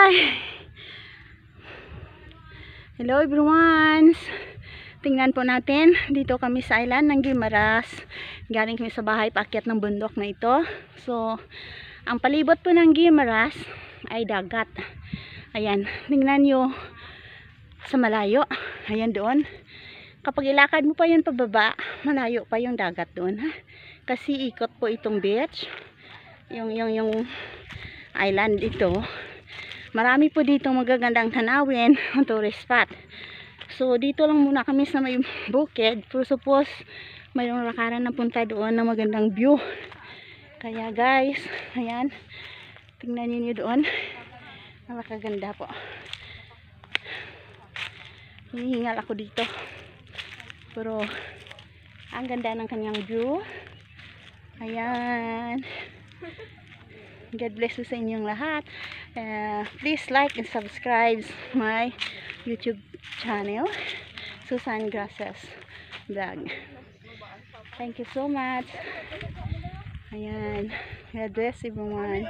Hi! Hello everyone! Tingnan po natin, dito kami sa island ng Guimaras. Galing kami sa bahay, paakyat ng bundok na ito. So, ang palibot po ng Guimaras ay dagat. Ayan, tingnan nyo sa malayo. Ayan doon. Kapag ilakad mo pa yun pababa, malayo pa yung dagat doon. Ha? Kasi ikot po itong beach. Yung island ito. Marami po dito magagandang tanawin, tourist spot. So dito lang muna kami sa may bukid. Pero suppose mayroong lakaran na punta doon na magandang view. Kaya guys, ayan, tingnan niyo doon. Napakaganda po. Hinihingal ako dito. Pero ang ganda ng kanyang view. Ayan. God bless you sa inyong lahat. Please like and subscribe my YouTube channel, Susan Gracias Vlog. Thank you so much. Ayan. God bless everyone.